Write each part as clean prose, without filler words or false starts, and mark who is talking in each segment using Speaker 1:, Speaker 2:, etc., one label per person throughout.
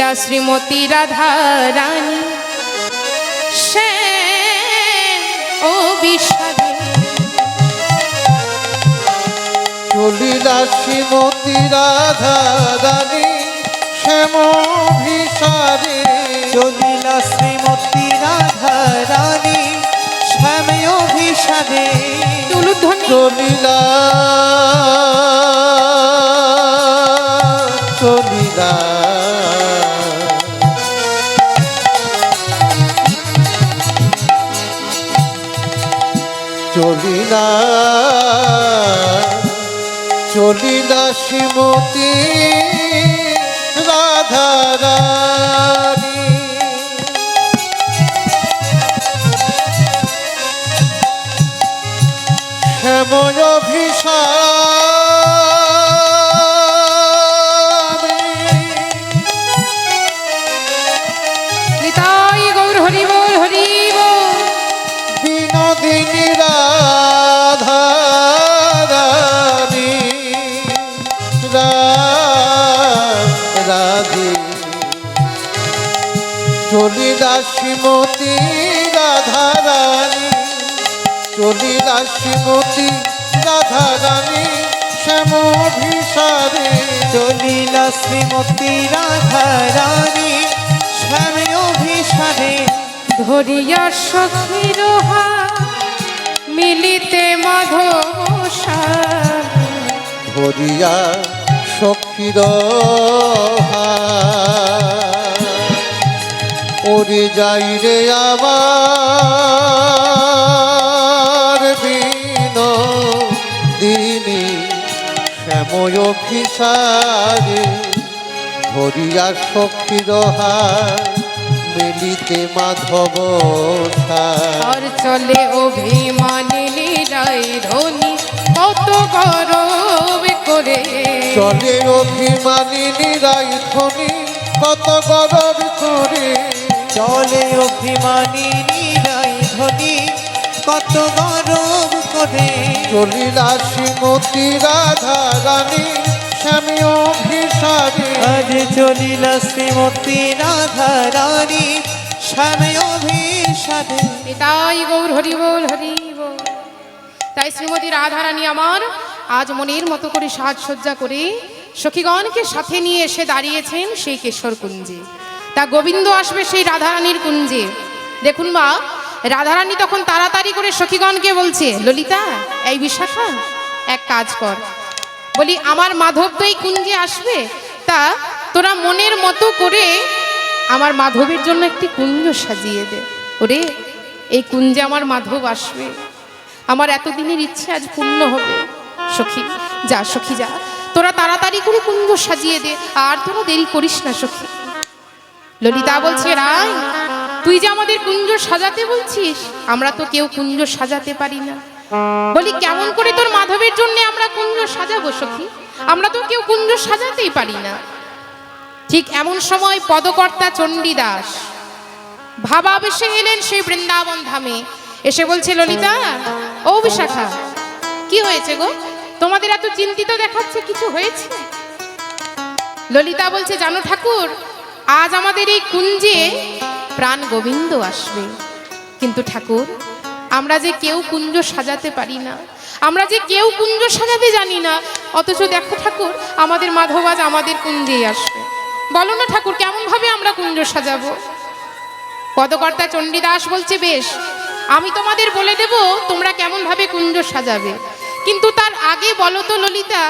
Speaker 1: চলিলা শ্রীমতী রাধা রানী সে ও বিষাদে।
Speaker 2: চলিলা শ্রীমতী রাধা রানী শ্যাম ভিসারে।
Speaker 3: চলিলা শ্রীমতী রাধা রানী শ্যাম ভিসারে।
Speaker 2: চলিলা চলিলা চলিলা চলিলা শ্রীমতী রাধা রানী শ্যাময় ভিসারে।
Speaker 1: নিতাই গৌর হরি বল হরি বল।
Speaker 2: বিনোদিনী রাধা রানী রাধে চলিলা শ্রীমতী রাধা রানী চলিলা শ্রীমতী রাধা রানী শ্যাম ভিসারে।
Speaker 3: চলিলা শ্রীমতী রাধা রানী শ্যাম ভিসারে।
Speaker 1: ধরিয়া সখীর হাত মিলিতে মাধব সার।
Speaker 2: ধরিয়া সখীর ওরে যাই রে আমার বিনোদিনী শ্যাময় ভিসারে। ধরিয়া সখীর মিলিতে মাধব সার।
Speaker 1: আর চলে অভিমানিনী রায় ধনি কত গরব করে।
Speaker 2: চলে অভিমানিনী রায় ধনি কত গরব করে।
Speaker 3: চলে অভিমানিনী রায় ধনি কত গরব করে।
Speaker 2: চলিলা শ্রীমতী রাধা রানী স্বামী অভিসারে।
Speaker 3: আজ চলিলা শ্রীমতী রাধা রানী স্বামী অভিসারে।
Speaker 1: তাই গৌর হরি বল হরি বল। তাই শ্রীমতী রাধা রানী আমার আজ মনের মতো করে সাজসজ্জা করে সখীগণকে সাথে নিয়ে এসে দাঁড়িয়েছেন সেই কেশর কুঞ্জে। তা গোবিন্দ আসবে সেই রাধারানীর কুঞ্জে। দেখুন মা, রাধারানী তখন তাড়াতাড়ি করে সখীগণকে বলছে, ললিতা এই বিশাখা এক কাজ কর, বলি আমার মাধব তো এই কুঞ্জে আসবে, তা তোরা মনের মতো করে আমার মাধবের জন্য একটি কুঞ্জ সাজিয়ে দে। ওরে এই কুঞ্জে আমার মাধব আসবে, আমার এতদিনের ইচ্ছে আজ পূর্ণ হবে। সখী যা, সখী যা, তোরা তাড়াতাড়ি করে কুঞ্জ সাজিয়ে দে, আর তোরা দেরি করিস না সখী। ললিতা বলছে, রাই তুই যে আমাদের কুঞ্জ সাজাতে বলছিস, আমরা তো কেউ কুঞ্জ সাজাতে পারি না। বলি কেমন করে তোর মাধবের জন্য আমরা কুঞ্জ সাজাবো সখী, আমরা তো কেউ কুঞ্জ সাজাতেই পারি না। ঠিক এমন সময় পদকর্তা চণ্ডীদাস ভাবাবেশে এলেন সেই বৃন্দাবন ধামে। এসে বলছে, ললিতা ও বিশাখা কি হয়েছে গো, তোমাদের এত চিন্তিত দেখাচ্ছে, কিছু হয়েছে? ললিতা বলছে, জানো ঠাকুর, আজ আমাদের এই কুঞ্জে প্রাণ গোবিন্দ আসবে, কিন্তু ঠাকুর আমরা যে কেউ কুঞ্জ সাজাতে পারি না, আমরা যে কেউ কুঞ্জ সাজাতে জানি না, অথচ দেখো ঠাকুর আমাদের মাধব আজ আমাদের কুঞ্জেই আসবে। বলো না ঠাকুর কেমন ভাবে আমরা কুঞ্জ সাজাবো? পদকর্তা চণ্ডীদাস বলছে, বেশ আমি তোমাদের বলে দেব তোমরা কেমন ভাবে কুঞ্জ সাজাবে, কিন্তু তার আগে বলো তো ললিতা,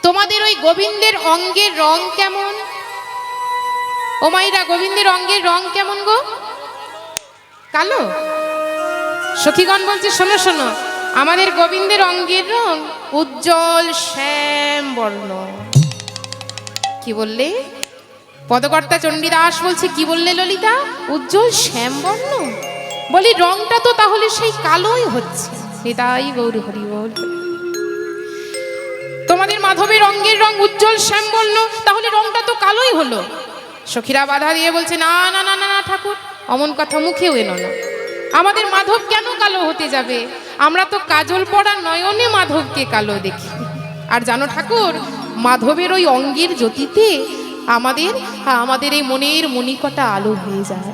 Speaker 1: তোমাদের ওই গোবিন্দের অঙ্গের রং কেমন? ও মাইরা, গোবিন্দের অঙ্গের রং কেমন গো? কালো? সখীগণ বলছে, শোনো শোনো, আমাদের গোবিন্দের অঙ্গের রং উজ্জ্বল শ্যাম বর্ণ। কি বললে? পদকর্তা চণ্ডীদাস বলছে, কি বললে ললিতা? উজ্জ্বল শ্যাম বর্ণ? বলি রংটা তো তাহলে সেই কালোই হচ্ছে। নিতাই গৌর হরি বল। তোমাদের মাধবের অঙ্গের রং উজ্জ্বল শ্যাম বর্ণ, তাহলে রংটা তো কালোই হলো। সখীরা বাধা দিয়ে বলছে, না না না না ঠাকুর, অমন কথা মুখেও এনো না, আমাদের মাধব কেন কালো হতে যাবে? আমরা তো কাজল পড়া নয়নে মাধবকে কালো দেখি। আর জানো ঠাকুর, মাধবের ওই অঙ্গের জ্যোতিতে আমাদের এই মনের মণিকটা আলো হয়ে যায়।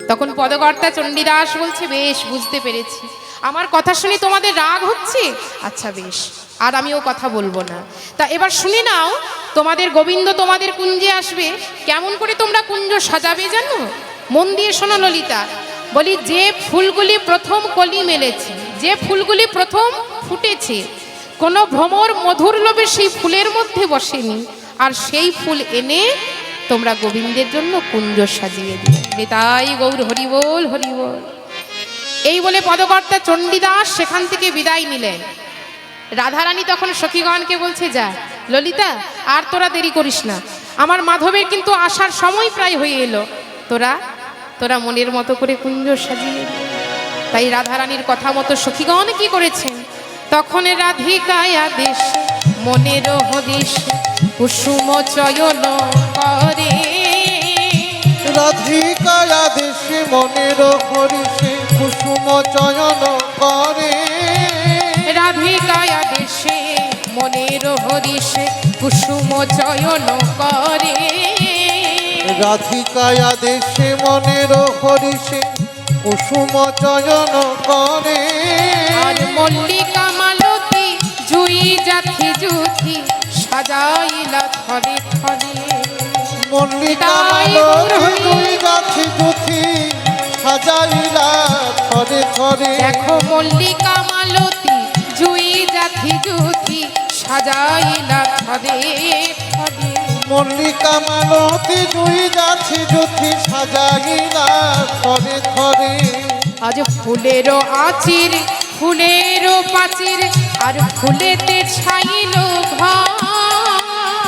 Speaker 1: তখন পদকর্তা চণ্ডীদাস বলছে, বেশ বুঝতে পেরেছি, আমার কথা শুনে তোমাদের রাগ হচ্ছে, আচ্ছা বেশ, আর আমিও কথা বলবো না। তা এবার শুনে নাও, তোমাদের গোবিন্দ তোমাদের কুঞ্জে আসবে, কেমন করে তোমরা কুঞ্জ সাজাবে জানো? মন দিয়ে শোনো ললিতা। বলি, যে ফুলগুলি প্রথম কলি মেলেছে, যে ফুলগুলি প্রথম ফুটেছে, কোনো ভ্রমর মধুর লোভে সেই ফুলের মধ্যে বসেনি, আর সেই ফুল এনে তোমরা গোবিন্দের জন্য কুঞ্জ সাজিয়ে দিও। নিতাই গৌর হরিবোল হরিবোল। এই বলে পদকর্তা চণ্ডীদাস সেখান থেকে বিদায় নিলেন। রাধারানী তখন সখীগণকে বলছে, যা ললিতা, আর তোরা দেরি করিস না, আমার মাধবের কিন্তু আসার সময় প্রায় হয়ে এলো, তোরা মনের মতো করে কুঞ্জ সাজিয়ে দে। তাই রাধারানীর কথা মতো সখীগণ কি করেছেন, তখন রাধিকায় আদেশ মনের হদিশ কুসুম চয়ন করে।
Speaker 2: রাধিকায় আদেশে মনের হরিষে কুসুম চয়ন করে।
Speaker 1: রাধিকায় আদেশে মনের হদিশ কুসুম চয়ন করে।
Speaker 2: রাধিকায় আদেশে মনের হরিষে কুসুম চয়ন করে।
Speaker 1: আর মল্লিকা মালতী জুই জাথি জুথি সাজাইলা থরে থরে।
Speaker 2: মল্লিকা মালতী জুই জাথি জুথি সাজাইলা থরে থরে।
Speaker 1: দেখো মল্লিকা মালতী জুই জাথি জুথি সাজাইলা থরে থরে।
Speaker 2: মল্লিকা মালতী জুই জাথি জুথি সাজাইলা থরে থরে।
Speaker 1: আজ ফুলেরও আচির ফুলেরও পাচির আর ফুলেতে ছাইল ঘর।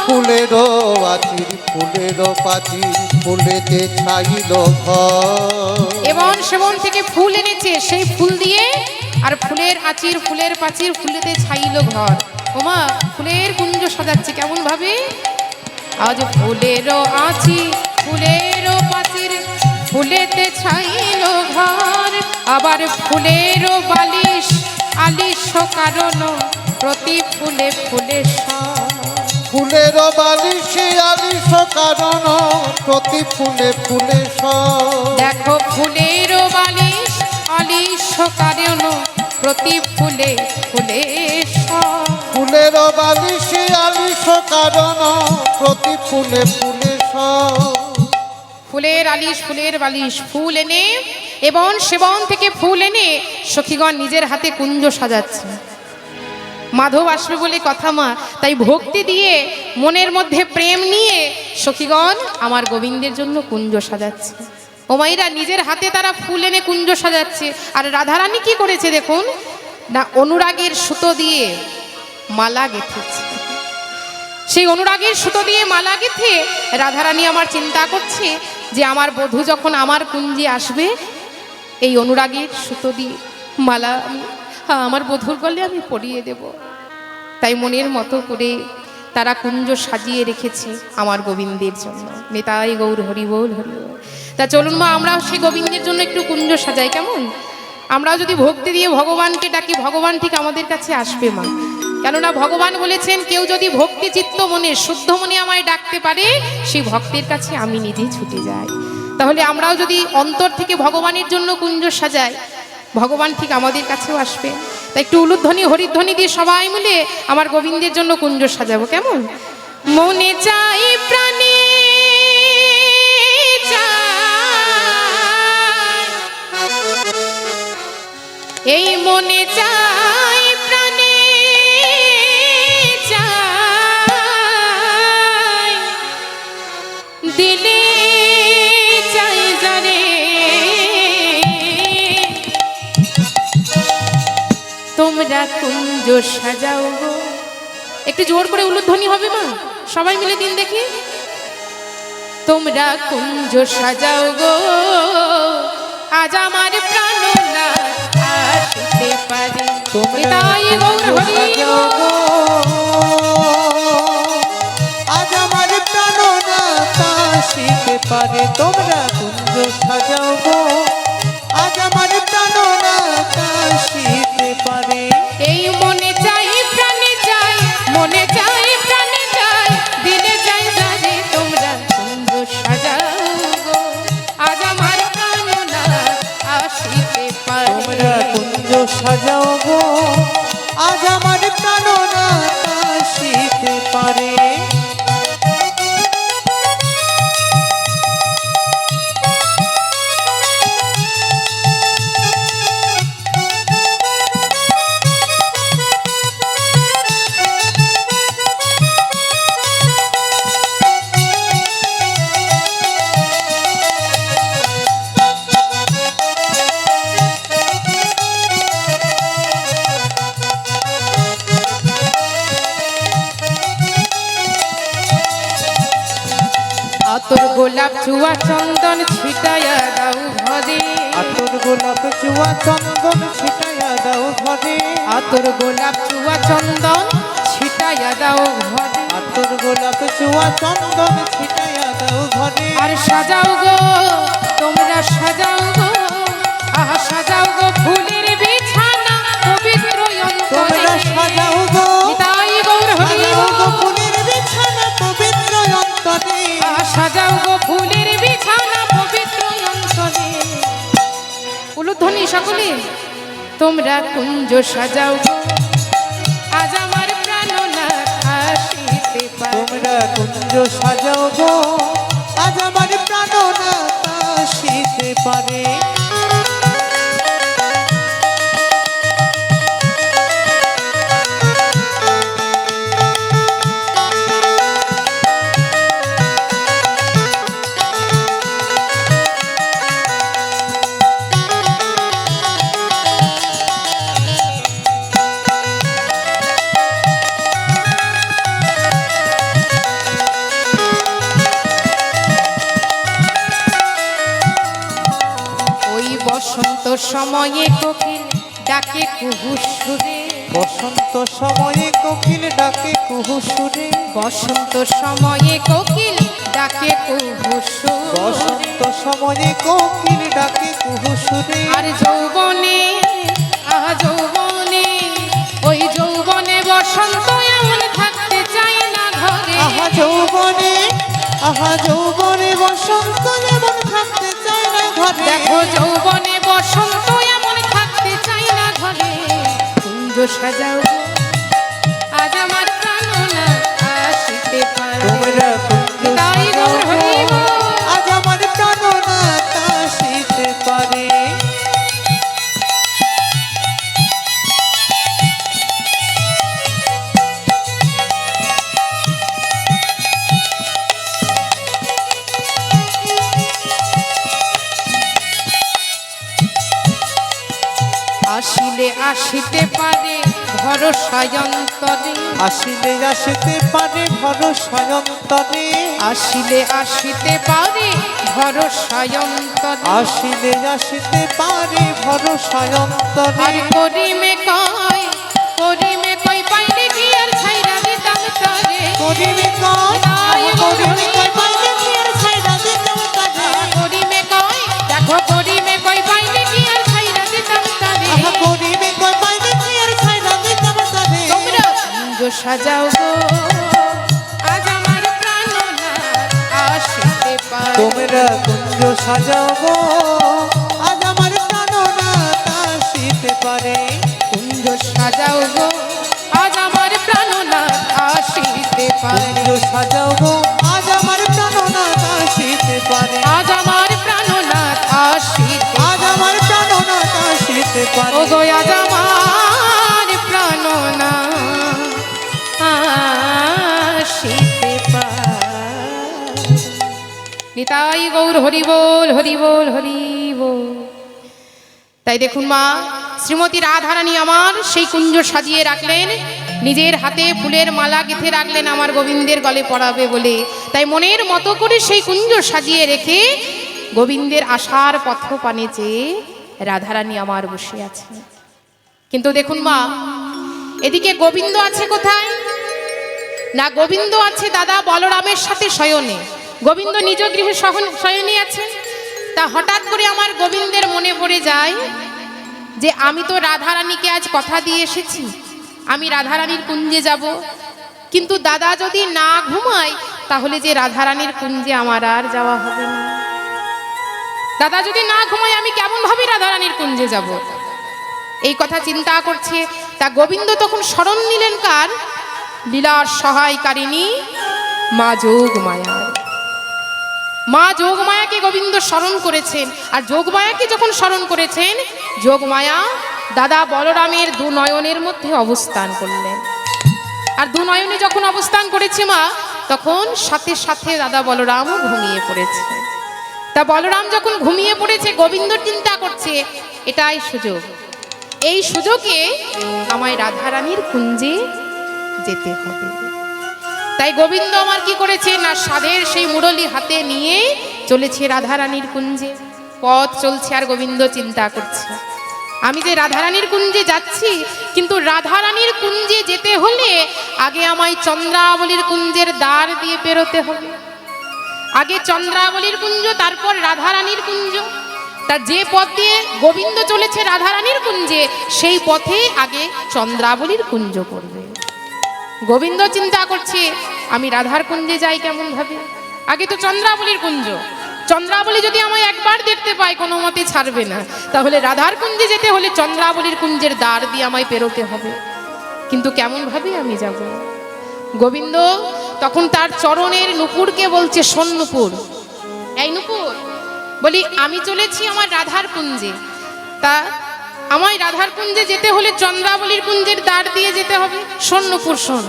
Speaker 2: ফুলেরও আচির ফুলেরও পাচির ফুলেতে ছাইল ঘর।
Speaker 1: এবং সেবন থেকে ফুল এনেছে, সেই ফুল দিয়ে আর ফুলের আচির ফুলের পাচির ফুলেতে ছাইল ঘর। ওমা, ফুলের কুঞ্জ সাজাচ্ছে কেমন ভাবে। আজ ফুলেরও আচির ফুলেরও পাচির ফুলেতে ছাইল ঘর। আবার ফুলেরও বালিশ আলিশ কারণ প্রতি ফুলে ফুলে সর।
Speaker 2: ফুলের বালিশে আলিশ কারণ প্রতি ফুলে ফুলে সর।
Speaker 1: দেখো ফুলেরও বালিশ আলিশ কারণ প্রতি ফুলে ফুলে সর।
Speaker 2: ফুলের বালিশে আলিশ কারণ প্রতি ফুলে ফুলে সর।
Speaker 1: ফুলের আলিশ ফুলের বালিশ ফুল এনে এবং সেবন থেকে ফুল এনে সখীগণ নিজের হাতে কুঞ্জ সাজাচ্ছে। মাধব আসবে বলে কথা মা, তাই ভক্তি দিয়ে মনের মধ্যে প্রেম নিয়ে সখীগণ আমার গোবিন্দের জন্য কুঞ্জ সাজাচ্ছে। ওমাইরা নিজের হাতে তারা ফুল এনে কুঞ্জ সাজাচ্ছে। আর রাধারানী কি করেছে দেখুন না, অনুরাগের সুতো দিয়ে মালা গেঁথেছে। সেই অনুরাগের সুতো দিয়ে মালা গেঁথে রাধারানী আমার চিন্তা করছে যে আমার বধূ যখন আমার কুঞ্জে আসবে, এই অনুরাগের সুতো দিয়ে মালা আমার বধূর গলে আমি পরিয়ে দেব। তাই মনের মতো করে তারা কুঞ্জ সাজিয়ে রেখেছে আমার গোবিন্দের জন্য। নিতাই গৌর হরিবোল হরিবোল। তা চলুন মা, আমরাও সেই গোবিন্দের জন্য একটু কুঞ্জ সাজাই কেমন? আমরাও যদি ভক্তি দিয়ে ভগবানকে ডাকি, ভগবান ঠিক আমাদের কাছে আসবে মা। কেননা ভগবান বলেছেন, কেউ যদি ভক্তি চিত্ত মনে শুদ্ধ মনে আমায় ডাকতে পারে, সেই ভক্তের কাছে আমি নিজেই ছুটে যাই। তাহলে আমরাও যদি অন্তর থেকে ভগবানের জন্য কুঞ্জ সাজাই, ভগবান ঠিক আমাদের কাছেও আসবে। তাই একটু উলুধ্বনি হরিধ্বনি দিয়ে সবাই মিলে আমার গোবিন্দের জন্য কুঞ্জ সাজাবো কেমন? মনে চাই প্রাণে এই মনে চাই প্রাণে চাই দিলে চাই যারে তোমরা কুঞ্জ সাজাও গো। একটু জোর করে উলুধ্বনি হবে মা, সবাই মিলে দিন দেখি। তোমরা কুঞ্জ সাজাও গো, আজ আমার প্রাণনাথ আসতে পারে। নিতাই গৌর হরিবোল।
Speaker 3: আজ আমার প্রাণনাথ আসতে পারে। তোমরা কুঞ্জ সাজাও গো, আজ আমার প্রাণনাথ আসতে পারে।
Speaker 1: এই মনে চাই প্রাণে চাই, মনে চাই প্রাণে চাই দিলে চাই যারে
Speaker 3: সাজাও গো আজ আমার প্রাণনাথ আসিতে পারে।
Speaker 1: আতর গোলাপ চুয়া চন্দন ছিটাইয়া দাও ঘরে,
Speaker 3: আতর গোলাপ চুয়া চন্দন ছিটাইয়া দাও ঘরে,
Speaker 1: আতর গোলাপ চুয়া চন্দন ছিটাইয়া দাও ঘরে।
Speaker 3: আতর গোলাপ চুয়া চন্দন ছিটাইয়া দাও ঘরে।
Speaker 1: আর সাজাও গো তোমরা সাজাও গো, আহা সাজাও গো ফুলের বিছানা পবিত্র অন্তরে।
Speaker 3: তোমরা সাজাও গো
Speaker 1: নিতাই গৌর হরি
Speaker 3: সাজাও গো
Speaker 1: বল।
Speaker 3: ফুলের বিছানা পবিত্র অন্তরে।
Speaker 1: আহা সাজাও গো ফুলের বিছানা পবিত্র অন্তরে। উলুধ্বনি সকলে তোমরা কুঞ্জ সাজাও গো আজ আমার প্রাণনাথ আসিতে পারে।
Speaker 3: তোমরা কুঞ্জ সাজাও গো আজ আমার প্রাণনাথ আসিতে পারে।
Speaker 1: ওই বসন্ত সময়ে কোকিল ডাকে কুহু সুরে,
Speaker 3: বসন্ত সময়ে কোকিল ডাকে কুহু সুরে।
Speaker 1: বসন্ত সময়ে কোকিল ডাকে কুহু সুরে।
Speaker 3: বসন্ত সময়ে কোকিল ডাকে কুহু সুরে।
Speaker 1: আর যৌবনে আহা যৌবনে ওই যৌবনে বসন্ত এমন থাকতে চায় না ঘরে।
Speaker 3: আহা যৌবনে আহা যৌবনে বসন্ত যেমন থাকতে চায় না ঘরে।
Speaker 1: দেখো যৌবনে বসন্ত এমন থাকতে চায় না ঘরে। কুঞ্জ সাজাও গো, আজ আমার প্রাণনাথ আসিতে পারে।
Speaker 3: তোমরা কুঞ্জ
Speaker 1: তাই
Speaker 3: সাজাও
Speaker 1: গৌর
Speaker 3: গো,
Speaker 1: হরি বল।
Speaker 3: আজ আমার প্রাণনাথ আসিতে পারে।
Speaker 1: আসিলে আসিতে পারে ভরসা অন্তরে,
Speaker 3: আসিলে আসিতে পারে ভরসা অন্তরে।
Speaker 1: আসিলে আসিতে পারে ভরসা অন্তরে।
Speaker 3: আসিলে আসিতে পারে ভরসা অন্তরে।
Speaker 1: আর করিমে কই পাইলে কি আর ছাইরা দিতাম তরে।
Speaker 3: করিবে কয় করিবে কয় পাইলে কি আর ছাইরা দিতাম তারে।
Speaker 1: করিমে কই দেখো করিমে কই পাইলে কি আর ছাইরা দিতাম তরে।
Speaker 3: আহা করিবে কয় পাইলে কি আর ছাইরা দিতাম তারে।
Speaker 1: তোমরা কুঞ্জ সাজাও গো আজ আমার প্রাণনাথ আসিতে পারে।
Speaker 3: তোমরা কুঞ্জ সাজাও গো আজ আমার প্রাণনাথ আসিতে পারে।
Speaker 1: কুঞ্জ সাজাও গো আজ আমার প্রাণনাথ আসিতে পারে।
Speaker 3: কুঞ্জ সাজাও গো আজ আমার প্রাণনাথ আসিতে পারে।
Speaker 1: আজ আমার প্রাণনাথ আসিতে
Speaker 3: আজ আমার প্রাণনাথ আসিতে
Speaker 1: ও
Speaker 3: পারে।
Speaker 1: গো আজ আমার প্রাণনাথ আসিতে পারে। নিতাই গৌর হরি বল হরি বল হরি বল। তাই দেখুন মা শ্রীমতী রাধারানী আমার সেই কুঞ্জ সাজিয়ে রাখলেন, নিজের হাতে ফুলের মালা গেঁথে রাখলেন আমার গোবিন্দের গলে পরাবে বলে। তাই মনের মতো করে সেই কুঞ্জ সাজিয়ে রেখে গোবিন্দের আশার পথ পানে চেয়ে রাধারানী আমার বসে আছে। কিন্তু দেখুন মা এদিকে গোবিন্দ আছে কোথায় না, গোবিন্দ আছে দাদা বলরামের সাথে শয়নে। গোবিন্দ নিজ গৃহে শয়নে আছেন। তা হঠাৎ করে আমার গোবিন্দের মনে পড়ে যায় যে আমি তো রাধারানীকে আজ কথা দিয়ে এসেছি আমি রাধারানীর কুঞ্জে যাব, কিন্তু দাদা যদি না ঘুমায় তাহলে যে রাধারানীর কুঞ্জে আমার আর যাওয়া হবে না। দাদা যদি না ঘুমায় আমি কেমন ভাবে রাধারানীর কুঞ্জে যাব। এই কথা চিন্তা করছে। তা গোবিন্দ তখন স্মরণ নিলেন কার? লীলার সহায়কারিণী মা যোগমায়ার। মা যোগমায়াকে গোবিন্দ স্মরণ করেছেন। আর যোগমায়াকে যখন স্মরণ করেছেন, যোগমায়া দাদা বলরামের দু নয়নের মধ্যে অবস্থান করলেন। আর দু নয়নে যখন অবস্থান করেছে মা, তখন সাথে সাথে দাদা বলরামও ঘুমিয়ে পড়েছে। তা বলরাম যখন ঘুমিয়ে পড়েছে, গোবিন্দ চিন্তা করছে এটাই সুযোগ, এই সুযোগে আমায় রাধারানীর কুঞ্জে যেতে হবে। তাই গোবিন্দ আমার কি করেছে না, সাধের সেই মুরলি হাতে নিয়ে চলেছে রাধারানীর কুঞ্জে। পথ চলছে আর গোবিন্দ চিন্তা করছে, আমি যে রাধারানীর কুঞ্জে যাচ্ছি, কিন্তু রাধারানীর কুঞ্জে যেতে হলে আগে আমায় চন্দ্রাবলীর কুঞ্জের দ্বার দিয়ে পেরোতে হবে। আগে চন্দ্রাবলীর কুঞ্জ, তারপর রাধারানীর কুঞ্জ। তা যে পথ দিয়ে গোবিন্দ চলেছে রাধারানীর কুঞ্জে, সেই পথে আগে চন্দ্রাবলীর কুঞ্জ পড়বে। গোবিন্দ চিন্তা করছে আমি রাধার কুঞ্জে যাই কেমন ভাবে, আগে তো চন্দ্রাবলীর কুঞ্জ। চন্দ্রাবলী যদি আমায় একবার দেখতে পায় কোনো মতে ছাড়বে না, তাহলে রাধার কুঞ্জে যেতে হলে চন্দ্রাবলীর কুঞ্জের দ্বার দিয়ে আমায় পেরোতে হবে। কিন্তু কেমন ভাবে আমি যাব? গোবিন্দ তখন তার চরণের নুপুরকে বলছে, শোন নুপুর, এই নুপুর, বলি আমি চলেছি আমার রাধার কুঞ্জে। তা আমায় রাধার কুঞ্জে যেতে হলে চন্দ্রাবলীর কুঞ্জের দ্বার দিয়ে যেতে হবে। শোন নুপুর শোন,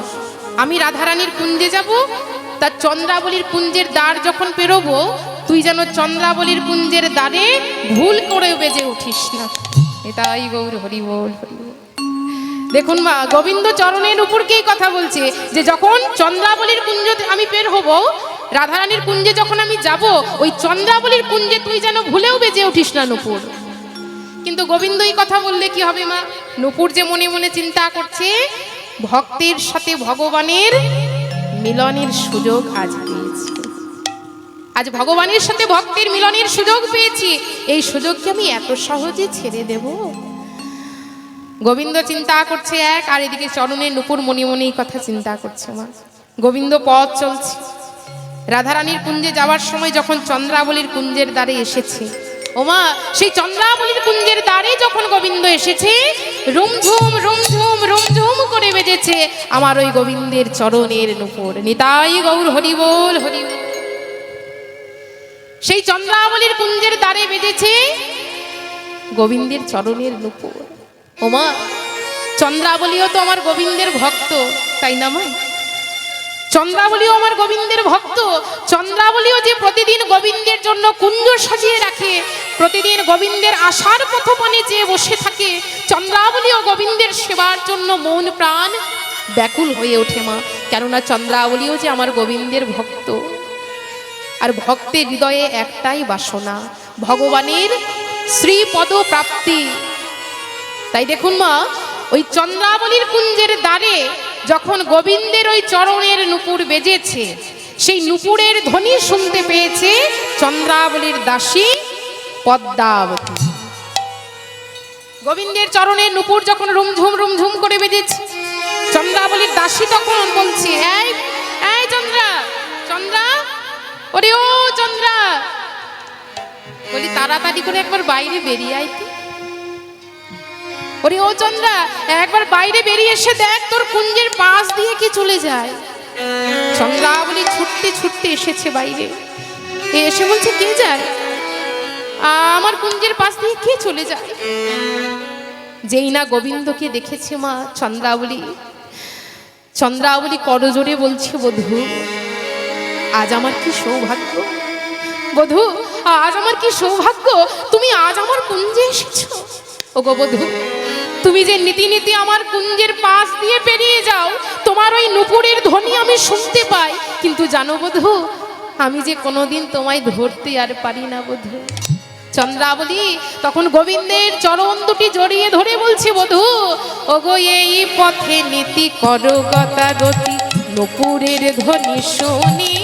Speaker 1: আমি রাধারানীর কুঞ্জে যাব, তা চন্দ্রাবলীর কুঞ্জের দ্বার যখন পেরোবো, তুই যেন চন্দ্রাবলীর কুঞ্জের দ্বারে ভুল করে বেজে উঠিস না। এটাই গৌর হরি বল হরি বল। দেখুন মা, গোবিন্দ চরণের উপরকেই কথা বলছে যে যখন চন্দ্রাবলীর কুঞ্জে আমি বের হব, রাধারানীর কুঞ্জে যখন আমি যাব, ওই চন্দ্রাবলীর কুঞ্জে তুই যেন ভুলেও বেজে উঠিস না নুপুর। কিন্তু গোবিন্দ এই কথা বললে কি হবে মা? নুপুর যে মনে মনে চিন্তা করছে, ভক্তের সাথে ভগবানের মিলনের সুযোগ আজ পেয়েছি, আজ ভগবানের সাথে ভক্তের মিলনের সুযোগ পেয়েছি, এই সুযোগকে আমি এত সহজে ছেড়ে দেব? গোবিন্দ চিন্তা করছে এক, আর এদিকে চরণের নুপুর মনে মনে এই কথা চিন্তা করছে মা। গোবিন্দ পথ চলছে, রাধারানীর কুঞ্জে যাওয়ার সময় যখন চন্দ্রাবলীর কুঞ্জের দ্বারে এসেছে, ওমা সেই চন্দ্রাবলীর কুঞ্জের দ্বারে যখন গোবিন্দ এসেছে, রুমঝুম রুমঝুম রুমঝুম করে বেজেছে আমার ওই গোবিন্দের চরণের নুপুর। নিতাই গৌর হরি বল হরি বল। সেই চন্দ্রাবলীর কুঞ্জের দ্বারে বেজেছে গোবিন্দের চরণের নুপুর। ওমা চন্দ্রাবলীও তো আমার গোবিন্দের ভক্ত, তাই না মা? চন্দ্রাবলীও আমার গোবিন্দের ভক্ত। চন্দ্রাবলীও যে প্রতিদিন গোবিন্দের জন্য কুঞ্জ সাজিয়ে রাখে, প্রতিদিন গোবিন্দের আশার পথপানে চেয়ে বসে থাকে, চন্দ্রাবলীও গোবিন্দের সেবার জন্য মন প্রাণ ব্যাকুল হয়ে ওঠে মা। কেননা চন্দ্রাবলীও যে আমার গোবিন্দের ভক্ত। আর ভক্তের হৃদয়ে একটাই বাসনা, ভগবানের শ্রীপদ প্রাপ্তি। তাই দেখুন মা, ওই চন্দ্রাবলীর কুঞ্জের দ্বারে যখন গোবিন্দের ওই চরণের নুপুর বেজেছে, সেই নুপুরের ধ্বনি শুনতে পেয়েছে চন্দ্রাবলীর দাসী পদ্মাবতী। গোবিন্দের চরণের নুপুর যখন রুমঝুম রুমঝুম করে বেজেছে, চন্দ্রাবলীর দাসী তখন বলছে, এই এই চন্দ্রা, চন্দ্রা, ওরে ও চন্দ্রা, বলি তাড়াতাড়ি করে একবার বাইরে বেরিয়ে আইতে। ওরে ও চন্দ্রা, একবার বাইরে বেরিয়ে এসে দেখ তোর কুঞ্জের পাশ দিয়ে কি চলে যায়। চন্দ্রাবলী ছুটতে ছুটতে এসেছে বাইরে, এসে বলছে কে যায়? আমার কুঞ্জের পাশ দিয়ে কে চলে যায়? যেই না গোবিন্দকে দেখেছে মা চন্দ্রাবলী, চন্দ্রাবলী করজোরে বলছে, বধূ আজ আমার কি সৌভাগ্য, বধূ আজ আমার কি সৌভাগ্য, তুমি আজ আমার কুঞ্জে এসেছো। ওগো বধূ, তুমি যে নীতি নীতি আমার কুঞ্জের পাশ দিয়ে পেরিয়ে যাও, তোমার ওই নুপুরের ধ্বনি আমি শুনতে পাই, কিন্তু জানো বধূ, আমি যে কোনোদিন তোমায় ধরতে আর পারি না বধূ। চন্দ্রাবলী তখন গোবিন্দের চরণ দুটি জড়িয়ে ধরে বলছে, বধূ ওগো এই পথে নীতি করো গতাগতি, নুপুরের ধ্বনি শুনি।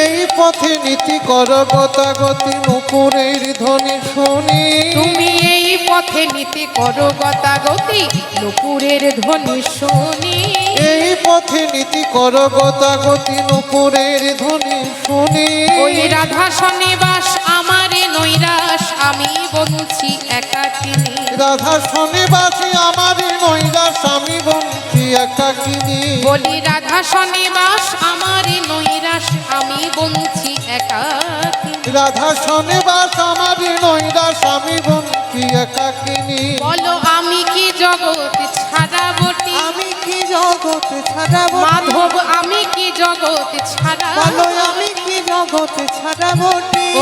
Speaker 2: এই পথে নীতি কর গতাগতি, নুপুরের ধ্বনি শুনি।
Speaker 1: তুমি এই পথে নীতি করো গতাগতি, নুপুরের ধ্বনি শুনি।
Speaker 2: এই পথে নীতি কর গতাগতি, নুপুরের ধ্বনি শুনি।
Speaker 1: ওই রাধা সনিবাস আমারে নই নৈরাশ আমি বঞ্চি একাকিনী।
Speaker 2: রাধা শনিবাসী আমারই নৈরাশ আমি বঞ্চি একাকিনী।
Speaker 1: বলি রাধা শনিবাস আমার নৈরাশ আমি বঞ্চি একাকিনী।
Speaker 2: রাধা শনিবাস আমারই নৈরাশ আমি বঞ্চি একাকিনী।
Speaker 1: বলো আমি কি জগৎ ছাড়া বটি।
Speaker 3: আমি কি জগৎ ছাড়াবো,
Speaker 1: মাধব আমি কি জগৎ ছাড়া।
Speaker 3: বলো আমি কি জগৎ ছাড়াবো।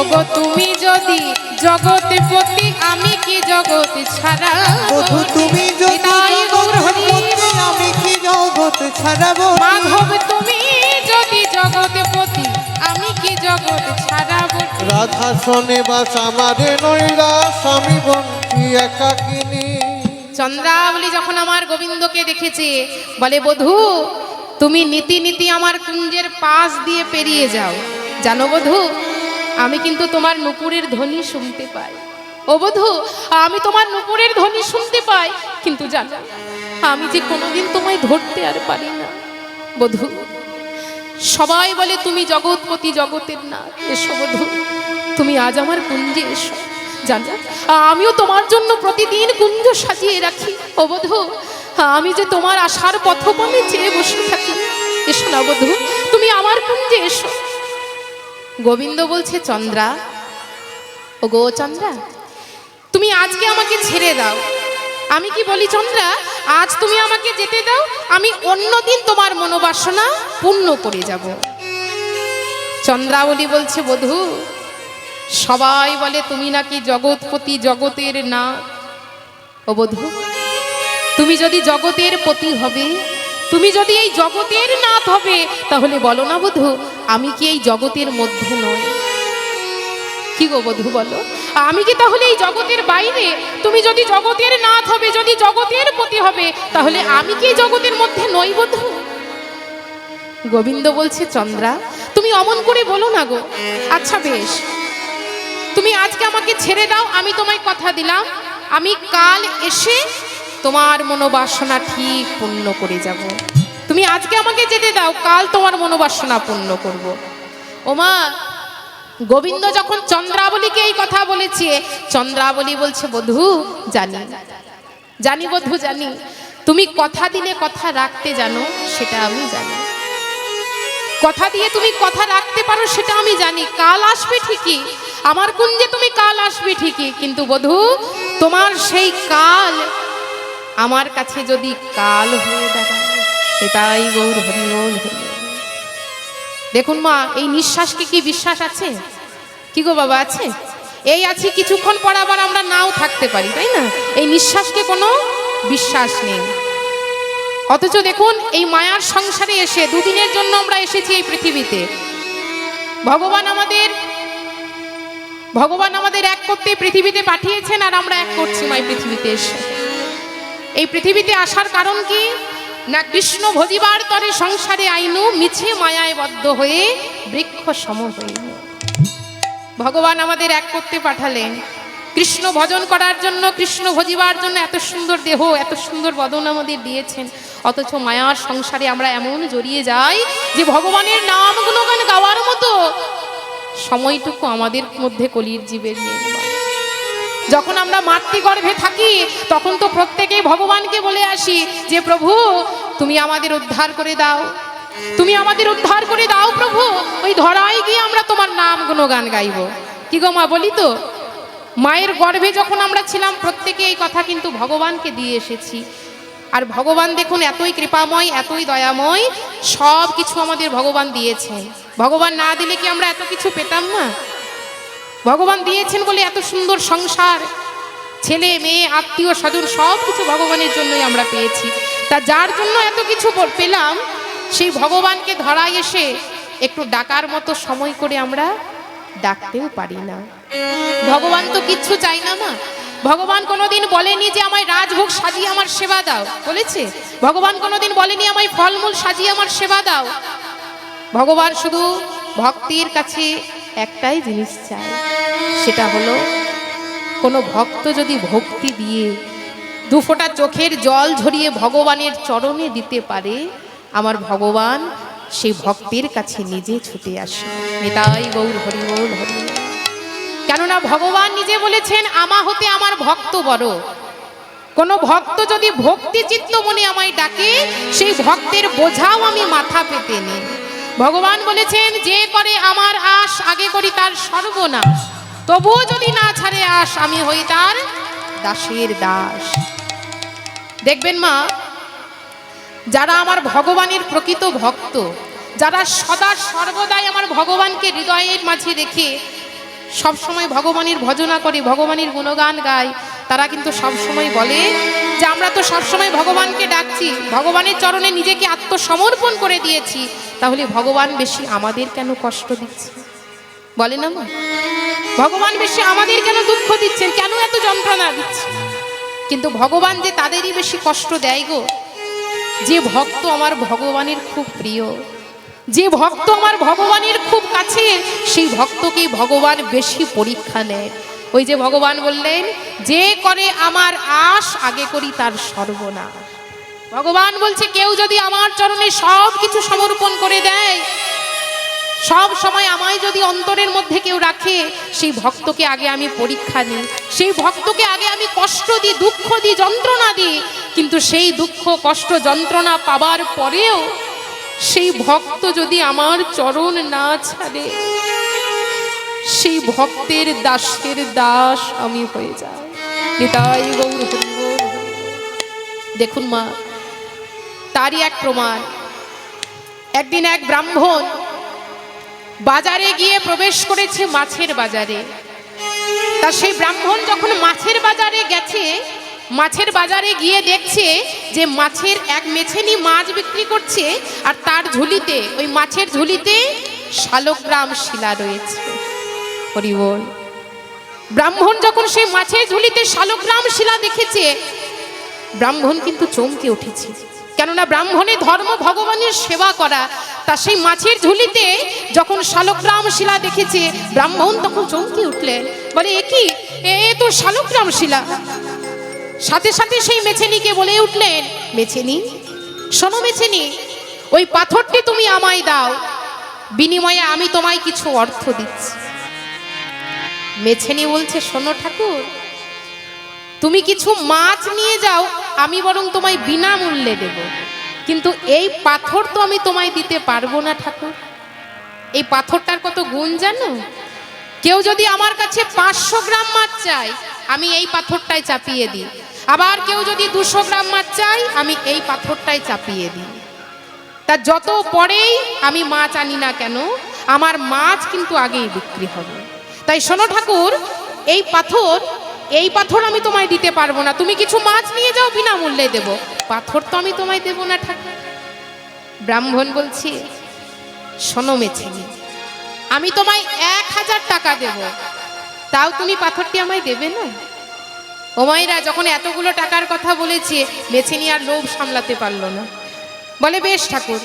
Speaker 1: ওগো তুমি যদি জগতে পতি আমি কি জগৎ ছাড়া।
Speaker 3: বধু তুমি যদি
Speaker 1: নিতাই গৌর হরি
Speaker 3: জগৎপতি, আমি কি জগৎ ছাড়াবো।
Speaker 1: মাধব তুমি যদি জগতে পতি আমি কি জগৎ ছাড়া বটি।
Speaker 2: রাধা শনিবাস আমারই নৈরাশ আমি বঞ্চি একাকিনী।
Speaker 1: চন্দ্রাবলী যখন আমার গোবিন্দকে দেখেছে বলে বধূ তুমি নীতি নীতি আমার কুঞ্জের পাশ দিয়ে পেরিয়ে যাও। জানো বধূ আমি কিন্তু তোমার নুপুরের ধ্বনি শুনতে পাই। ও বধূ আমি তোমার নুপুরের ধ্বনি শুনতে পাই, কিন্তু জানো আমি যে কোনোদিন তোমায় ধরতে আর পারি না। বধূ সবাই বলে তুমি জগৎপতি জগতের না, এসো বধূ তুমি আজ আমার কুঞ্জে এসো। জানো আমিও তোমার জন্য প্রতিদিন কুঞ্জ সাজিয়ে রাখি। ও বধূ আমি যে তোমার আশার পথপথে চেয়ে বসে থাকি। এসো না বধূ তুমি আমার কুঞ্জে এসো। গোবিন্দ বলছে চন্দ্রা, ও গো চন্দ্রা তুমি আজকে আমাকে ছেড়ে দাও। আমি কি বলি চন্দ্রা আজ তুমি আমাকে যেতে দাও, আমি অন্যদিন তোমার মনোবাসনা পূর্ণ করে যাব। চন্দ্রাবলী বলছে বধূ সবাই বলে তুমি নাকি জগৎপতি জগতের না। ও বধূ তুমি যদি জগতের পতি হবে, তুমি যদি এই জগতের নাথ হবে, তাহলে বলো না বধূ আমি কি এই জগতের মধ্যে নই? কি গো বধূ বলো আমি কি তাহলে এই জগতের বাইরে? তুমি যদি জগতের নাথ হবে, যদি জগতের পতি হবে, তাহলে আমি কি এই জগতের মধ্যে নই বধূ? গোবিন্দ বলছে চন্দ্রা তুমি অমন করে বলো না গো। আচ্ছা বেশ তুমি আজকে আমাকে ছেড়ে দাও, আমি তোমায় কথা দিলাম আমি কাল এসে তোমার মনোবাসনা ঠিক পূর্ণ করে যাব। তুমি আজকে আমাকে যেতে দাও, কাল তোমার মনোবাসনা পূর্ণ করব। ওমা গোবিন্দ যখন চন্দ্রাবলীকে এই কথা বলেছে, চন্দ্রাবলী বলছে বধূ জানি জানি বধূ জানি তুমি কথা দিলে কথা রাখতে জানো, সেটা আমি জানি। কথা দিয়ে তুমি কথা রাখতে পারো সেটা আমি জানি। কাল আসবে ঠিকই আমার কুঞ্জে, তুমি কাল আসবে ঠিকই, কিন্তু বধূ তোমার সেই কাল আমার কাছে যদি কাল হয়ে দাঁড়ায়, এটাই গৌর হরি বল হরি। দেখুন মা এই নিঃশ্বাসকে কি বিশ্বাস আছে? কি গো বাবা আছে? এই আছি কিছুক্ষণ পর আবার আমরা নাও থাকতে পারি, তাই না? এই নিঃশ্বাসকে কোনো বিশ্বাস নেই। অথচ দেখুন এই মায়ার সংসারে এসে দুদিনের জন্য আমরা এসেছি এই পৃথিবীতে। ভগবান আমাদের এক করতে পৃথিবীতে পাঠিয়েছেন, আর আমরা এক করছি মা এই পৃথিবীতে এসে। এই পৃথিবীতে আসার কারণ কি না কৃষ্ণ ভজিবার তরে সংসারে আইনু মিছে মায়ায় বদ্ধ হয়ে বৃক্ষ সম হইল। ভগবান আমাদের এক করতে পাঠালেন কৃষ্ণ ভজন করার জন্য, কৃষ্ণ ভজিবার জন্য। এত সুন্দর দেহ এত সুন্দর বদন আমাদের দিয়েছেন, অথচ মায়ার সংসারে আমরা এমন জড়িয়ে যাই যে ভগবানের নাম গুণগান গাওয়ার মতো সময়টুকু আমাদের মধ্যে কলির জীবের নেই। যখন আমরা মাতৃগর্ভে থাকি তখন তো প্রত্যেকেই ভগবানকে বলে আসি যে প্রভু তুমি আমাদের উদ্ধার করে দাও, তুমি আমাদের উদ্ধার করে দাও প্রভু। ওই ধরায় গিয়ে আমরা তোমার নাম গুণগান গাইব। কি গো মা বলি তো, মায়ের গর্ভে যখন আমরা ছিলাম প্রত্যেকে এই কথা কিন্তু ভগবানকে দিয়ে এসেছি। আর ভগবান দেখুন এতই কৃপাময় এতই দয়াময়, সব কিছু আমাদের ভগবান দিয়েছেন। ভগবান না দিলে কি আমরা এত কিছু পেতাম না? ভগবান দিয়েছেন বলে এত সুন্দর সংসার, ছেলে মেয়ে আত্মীয় স্বজন সব কিছু ভগবানের জন্যই আমরা পেয়েছি। তা যার জন্য এত কিছু পেলাম সেই ভগবানকে ধরায় এসে একটু ডাকার মতো সময় করে আমরা ডাকতেও পারি না। ভগবান তো কিচ্ছু চাই না মা। ভগবান কোনোদিন বলেনি যে আমায় রাজভোগ সাজিয়ে আমার সেবা দাও, বলেছে? ভগবান কোনোদিন বলেনি আমায় ফলমূল সাজিয়ে আমার সেবা দাও। ভগবান শুধু ভক্তির কাছে একটাই জিনিস চায়, সেটা হলো কোনো ভক্ত যদি ভক্তি দিয়ে দুফোঁটা চোখের জল ঝরিয়ে ভগবানের চরণে দিতে পারে, আমার ভগবান সেই ভক্তের কাছে নিজে ছুটে আসে। নিতাই গৌর হরি বল হরি। কেননা কেননা ভগবান নিজে বলেছেন আমা হতে আমার ভক্ত বড়। কোনো ভক্ত যদি ভক্তি চিত্ত মনে আমায় ডাকে, সেই ভক্তের বোঝাও আমি মাথা পেতে নিই। ভগবান বলেছেন যে করে আমার আশ আগে করি তার সর্বনাশ, তবুও যদি না ছাড়ে আশ আমি হই তার দাসের দাস। দেখবেন মা, যারা আমার ভগবানের প্রকৃত ভক্ত, যারা সদা সর্বদাই আমার ভগবানকে হৃদয়ের মাঝে রেখে সবসময় ভগবানের ভজনা করে, ভগবানের গুণগান গায়, তারা কিন্তু সবসময় বলে যে আমরা তো সবসময় ভগবানকে ডাকছি, ভগবানের চরণে নিজেকে আত্মসমর্পণ করে দিয়েছি, তাহলে ভগবান বেশি আমাদের কেন কষ্ট দিচ্ছে? বলে না মা, ভগবান বেশি আমাদের কেন দুঃখ দিচ্ছেন, কেন এত যন্ত্রণা দিচ্ছেন? কিন্তু ভগবান যে তাদেরই বেশি কষ্ট দেয় গো, যে ভক্ত আমার ভগবানের খুব প্রিয়, যে ভক্ত আমার ভগবানের খুব কাছে, সেই ভক্তকেই ভগবান বেশি পরীক্ষা নেয়। ওই যে ভগবান বললেন যে করে আমার আশ আগে করি তার সর্বনাশ। ভগবান বলছে কেউ যদি আমার চরণে সব কিছু সমর্পণ করে দেয়, সব সময় আমায় যদি অন্তরের মধ্যে কেউ রাখে, সেই ভক্তকে আগে আমি পরীক্ষা নিই, সেই ভক্তকে আগে আমি কষ্ট দিই, দুঃখ দিই, যন্ত্রণা দিই। কিন্তু সেই দুঃখ কষ্ট যন্ত্রণা পাবার পরেও সেই ভক্ত যদি আমার চরণ না ছাড়ে, সেই ভক্তের দাসের দাস আমি হয়ে যাই। নিতাই গৌর হরি বল। দেখুন মা, তারই এক প্রমাণ। একদিন এক ব্রাহ্মণ বাজারে গিয়ে প্রবেশ করেছে, মাছের বাজারে। তা সেই ব্রাহ্মণ যখন মাছের বাজারে গেছে, মাছের বাজারে গিয়ে দেখছে যে মাছের এক মেছেনি মাছ বিক্রি করছে, আর তার ঝুলিতে, ওই মাছের ঝুলিতে শালগ্রাম শিলা রয়েছে। হরি বল। ব্রাহ্মণ যখন সেই মাছের ঝুলিতে শালগ্রাম শিলা দেখেছে, ব্রাহ্মণ কিন্তু চমকে উঠেছে, কেননা ব্রাহ্মণের ধর্ম ভগবানের সেবা করা। তা সেই মাছের ঝুলিতে যখন শালগ্রাম শিলা দেখেছে, ব্রাহ্মণ তখন চমকে উঠলেন, বলে এ কি, এ তো শালগ্রাম শিলা। সাথে সাথে সেই মেছেনিকে বলে উঠলেন, মেছেনি শোনো, মেছেনি ওই পাথরটি তুমি আমায় দাও, বিনিময়ে আমি তোমায় কিছু অর্থ দিচ্ছি। মেছেনি বলছে, শোনো ঠাকুর, তুমি কিছু মাছ নিয়ে যাও, আমি বরং তোমায় বিনামূল্যে দেব, কিন্তু এই পাথর তো আমি তোমায় দিতে পারবো না ঠাকুর। এই পাথরটার কত গুণ জানো? কেউ যদি আমার কাছে 500 গ্রাম মাছ চায়, আমি এই পাথরটাই চাপিয়ে দিই। আবার কেউ যদি 200 গ্রাম মাছ চাই, আমি এই পাথরটাই চাপিয়ে দিই। তা যত পরেই আমি মাছ আনি না কেন, আমার মাছ কিন্তু আগেই বিক্রি হবে। তাই শোনো ঠাকুর, এই পাথর আমি তোমায় দিতে পারবো না, তুমি কিছু মাছ নিয়ে যাও, বিনামূল্যে দেব, পাথর তো আমি তোমায় দেব না ঠাকুর। ব্রাহ্মণ বলছি, শোনো মেছেনি, আমি তোমায় 1000 টাকা দেব, তাও তুমি পাথরটি আমায় দেবে না? ও মায়েরা, যখন এতগুলো টাকার কথা বলেছে, মেছেনি আর লোভ সামলাতে পারলো না, বলে বেশ ঠাকুর,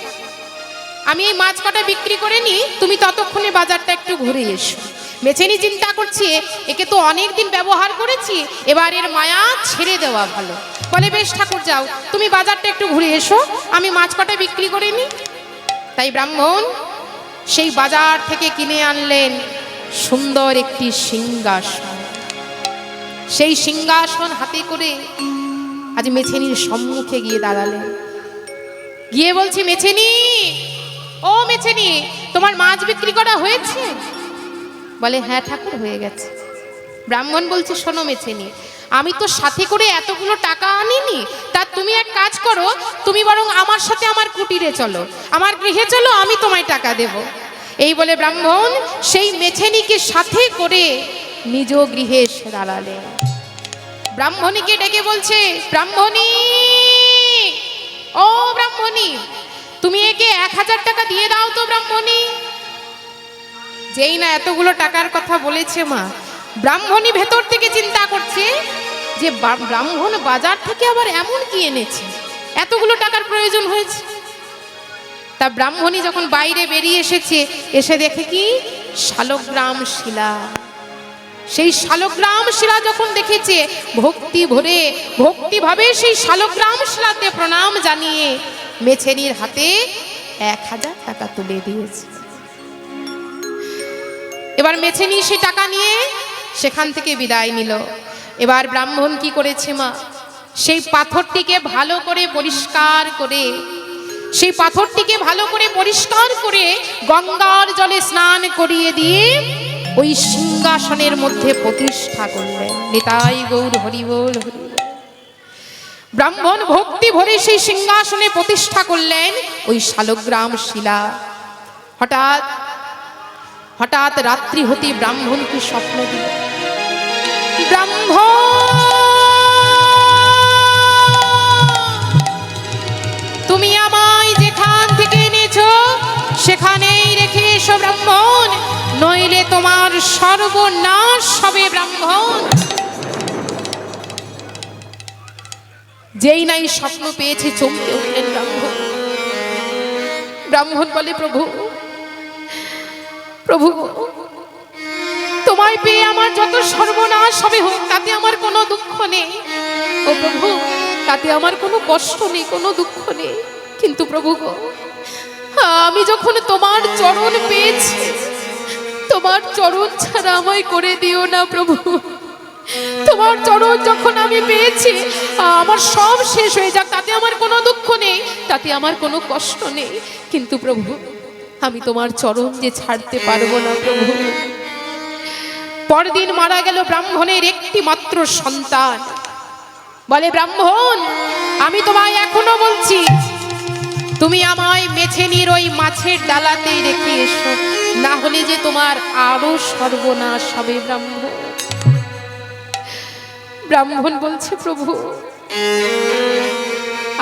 Speaker 1: আমি এই মাছ কটা বিক্রি করে নি, তুমি ততক্ষণে বাজারটা একটু ঘুরে এসো। মেছেনি চিন্তা করছে, একে তো অনেক দিন ব্যবহার করেছি, এবার এর মায়া ছেড়ে দেওয়া ভালো। বলে বেশ ঠাকুর, যাও তুমি বাজারটা একটু ঘুরে এসো, আমি মাছ কটা বিক্রি করে নি। তাই ব্রাহ্মণ সেই বাজার থেকে কিনে আনলেন সুন্দর একটি সিংহাসন। সেই সিংহাসন হাতে করে আজ মেছেনির সম্মুখে গিয়ে দাঁড়ালেন। গিয়ে বলছি, মেছেনি, ও মেছেনি, তোমার মাছ বিক্রি করা হয়েছে? বলে হ্যাঁ ঠাকুর, হয়ে গেছে। ব্রাহ্মণ বলছে, শোনো মেছেনি, আমি তো সাথে করে এতগুলো টাকা আনিনি, তা তুমি এক কাজ করো, তুমি বরং আমার সাথে আমার কুটিরে চলো, আমার গৃহে চলো, আমি তোমায় টাকা দেব। এই বলে ব্রাহ্মণ সেই মেছেনিকে সাথে করে নিজ গৃহে এসে দাঁড়ালেন। ব্রাহ্মণীকে ডেকে বলছে, ব্রাহ্মণী, ও ব্রাহ্মণী, তুমি একে 1000 টাকা দিয়ে দাও তো ব্রাহ্মণী। যেই না এতগুলো টাকার কথা বলেছে মা, ব্রাহ্মণী ভেতর থেকে চিন্তা করছে যে ব্রাহ্মণ বাজার থেকে আবার এমন কি এনেছে, এতগুলো টাকার প্রয়োজন হয়েছে। তা ব্রাহ্মণী যখন বাইরে বেরিয়ে এসেছে, এসে দেখে কি শালগ্রাম শিলা। সেই শালগ্রাম শিলা যখন দেখেছে, ভক্তি ভরে ভক্তিভাবে সেই শালগ্রাম শিলাতে প্রণাম জানিয়ে মেছেনির হাতে 1000 টাকা তুলে দিয়েছে। এবার মেছেনি সেই টাকা নিয়ে সেখান থেকে বিদায় নিল। এবার ব্রাহ্মণ কি করেছে মা, সেই পাথরটিকে ভালো করে পরিষ্কার করে, সেই পাথরটিকে ভালো করে পরিষ্কার করে গঙ্গার জলে স্নান করিয়ে দিয়ে ওই সিংহাসনের মধ্যে প্রতিষ্ঠা করলেন। নিতাই গৌর হরি বল হরি বল। ব্রাহ্মণ ভক্তি ভরে সেই সিংহাসনে প্রতিষ্ঠা করলেন ওই শালগ্রাম শিলা। হঠাৎ হঠাৎ রাত্রি হতে ব্রাহ্মণকে স্বপ্ন দিল। ব্রাহ্মণ, তুমি আমায় যেখান থেকে এনেছো সেখানেই রেখে এসো ব্রাহ্মণ, নইলে তোমার সর্বনাশ হবে ব্রাহ্মণ। যেই নাই স্বপ্ন পেয়েছে চমকে উঠলেন ব্রাহ্মণ। ব্রাহ্মণ বলে, প্রভু প্রভু, তোমায় পেয়ে আমার যত সর্বনাশ হবে হোক, তাতে আমার কোনো দুঃখ নেই। ও প্রভু, তাতে আমার কোনো কষ্ট নেই, কোনো দুঃখ নেই। কিন্তু প্রভু গো, আমি যখন তোমার চরণ পেয়েছি, তোমার চরণ ছাড়া আমায় করে দিও না প্রভু। তোমার চরণ যখন আমি পেয়েছি, আমার সব শেষ হয়ে যাক, তাতে আমার কোনো দুঃখ নেই, তাতে আমার কোনো কষ্ট নেই। কিন্তু প্রভু, আমি তোমার চরণ যে ছাড়তে পারবো না প্রভু। পরদিন মারা গেল ব্রাহ্মণের একটি মাত্র সন্তান। বলে, ব্রাহ্মণ, আমি তোমায় এখনো বলছি, তুমি আমায় মেছেনির ওই মাছের ডালাতেই রেখে এসো, না হলে যে তোমার আরো সর্বনাশ হবে ব্রাহ্মণ। ব্রাহ্মণ বলছে, প্রভু,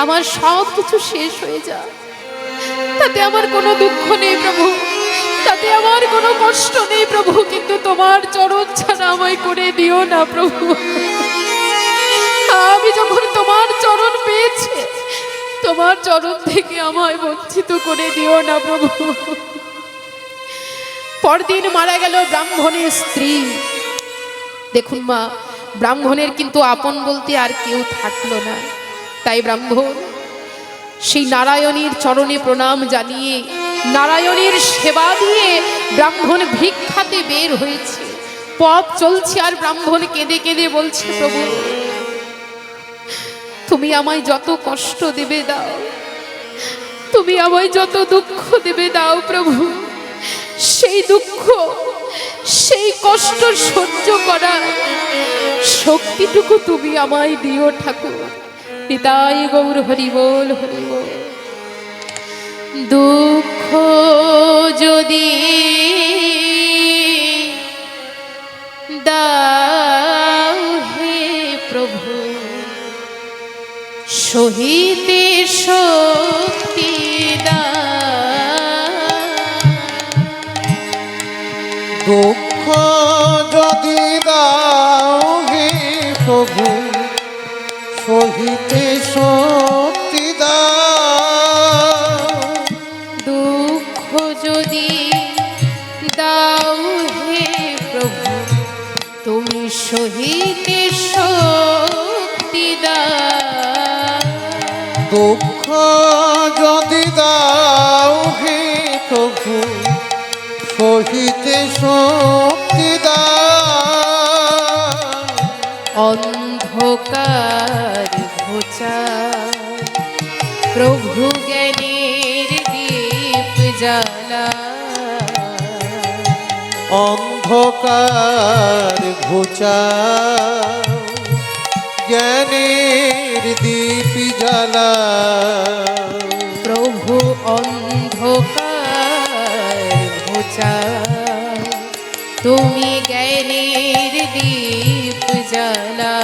Speaker 1: আমার সব কিছু শেষ হয়ে যায়, তাতে আমার কোনো দুঃখ নেই প্রভু, তাতে আমার কোনো কষ্ট নেই প্রভু, কিন্তু তোমার চরণ ছাড়া আমায় করে দিও না প্রভু। আমি যখন তোমার চরণ পেয়েছি, তোমার চরণ থেকে আমায় বঞ্চিত করে দিও না প্রভু। পরদিন মারা গেল ব্রাহ্মণের স্ত্রী। দেখুন মা, ব্রাহ্মণের কিন্তু আপন বলতে আর কেউ থাকলো না। তাই ব্রাহ্মণ সেই নারায়ণীর চরণে প্রণাম জানিয়ে, নারায়ণীর সেবা দিয়ে ব্রাহ্মণ ভিক্ষাতে বের হয়েছে। পথ চলছে আর ব্রাহ্মণ কেঁদে কেঁদে বলছে, প্রভু, তুমি আমায় যত কষ্ট দেবে দাও, তুমি আমায় যত দুঃখ দেবে দাও প্রভু, সেই দুঃখ, সেই কষ্ট সহ্য করার শক্তিটুকু তুমি আমায় দিও ঠাকুর। নিতাই গৌর হরি বল হরি বল। দুঃখ যদি দাও হে প্রভু, সহিতে শক্তি দাও।
Speaker 2: দুঃখ যদি দাও হে প্রভু, সহিতে শক্তি দাও।
Speaker 1: দুঃখ যদি দাও হে প্রভু, তুমি সহিতে শক্তি দাও।
Speaker 2: দুঃখ যদি দাও হে প্রভু, সহিতে শক্তি দাও।
Speaker 1: অন্ধকার ঘোচা প্রভু জ্ঞানের দীপ জ্বালা।
Speaker 2: অন্ধকার ঘোচাও, জ্ঞানের দীপ জ্বালা।
Speaker 1: প্রভু অন্ধকার ঘোচা, তুমি জ্ঞানের দীপ জ্বালা।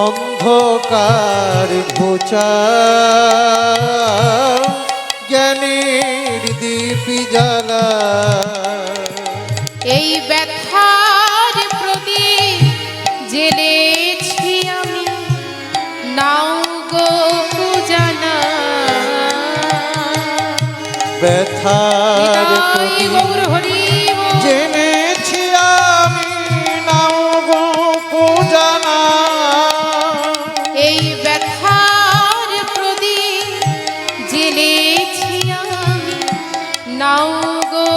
Speaker 2: অন্ধকার ঘোচাও, জ্ঞানের দীপ জ্বালা।
Speaker 1: এই ব্যথার প্রদীপ জেলেছি আমি, নাও গো জানা।
Speaker 2: ব্যথার প্রদীপ
Speaker 1: গৌর হরি বল।
Speaker 2: জেনেছি আমি, নাও গো জানা।
Speaker 1: এই ব্যথার প্রদীপ জেলেছি আমি, নাও গো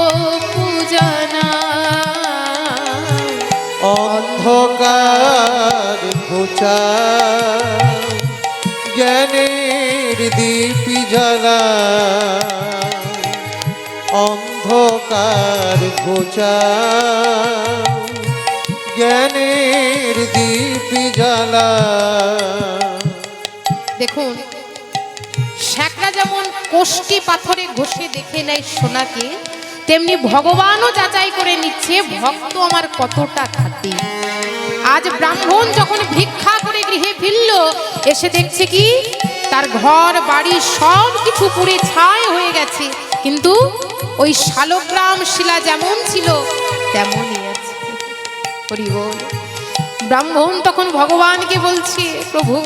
Speaker 1: পূজনা।
Speaker 2: অন্ধকার ঘোচা জ্ঞানের দীপি জ্বালা অন্ধকার ঘোচা জ্ঞানের দীপি জ্বালা।
Speaker 1: দেখুন, শ্যাকরা যেমন কোষ্টি পাথরে ঘষে দেখে নেয় সোনাকে, তেমনি ভগবানও যাচাই করে নিচ্ছে ভক্ত আমার কতটা খাঁটি। আজ ব্রাহ্মণ যখন ভিক্ষা করে গৃহে ফিরল, এসে দেখছে কি তার ঘর বাড়ি সব কিছু পুড়ে ছাই হয়ে গেছে, কিন্তু ওই শালগ্রাম শিলা যেমন ছিল তেমনই আছে। হরি বল। ব্রাহ্মণ তখন ভগবানকে বলছে, প্রভু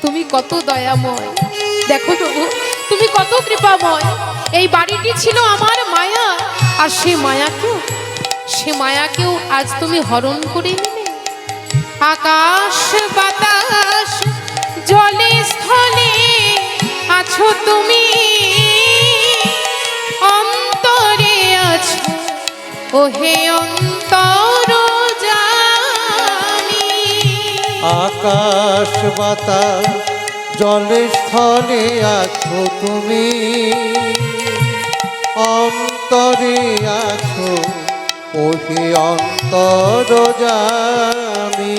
Speaker 1: তুমি কত দয়াময়, দেখো প্রভু তুমি কত কৃপাময়। এই বাড়িটি ছিল আমার মায়া, আর সে মায়াকেও আজ তুমি হরণ করে নিলে। আকাশ বাতাস জলে স্থলে আছো তুমি, অন্তরে আছো ওহে অন্তর জানি।
Speaker 2: আকাশ বাতাস জলে স্থলে আছো তুমি, অন্তরে আছো ওহে অন্তর জানি।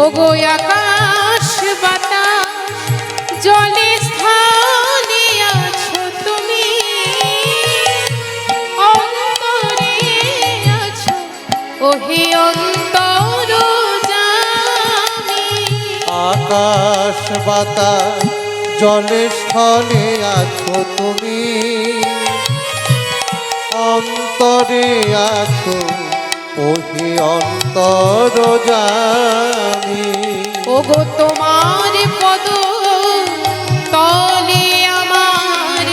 Speaker 1: ওগো আকাশ বাতাস জলে স্থলে আছো তুমি, অন্তরে আছো ওহে অন্তর জানি।
Speaker 2: আকাশ বাতাস জলে স্থলে আছো তুমি, অন্তরে আছো ওহে অন্তর জানি।
Speaker 1: ওগো তোমার পদ তলে আমার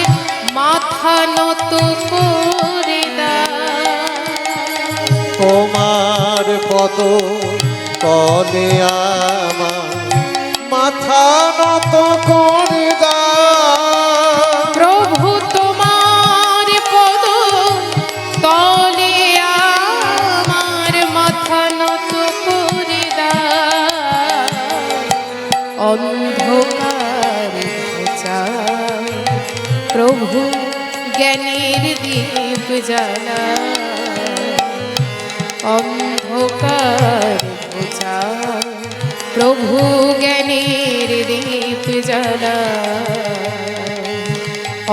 Speaker 1: মাথা নত করে দাও।
Speaker 2: তোমার পদ তলে আমার মাথা নত করে দাও।
Speaker 1: প্রভু তোমার পদ তলে আমার মাথা নত করে দাও। অন্ধকার ঘোচা প্রভু জ্ঞানের দীপ জ্বালা। অন্ধকার ঘোচা প্রভু জ্ঞানের দীপ জ্বালা।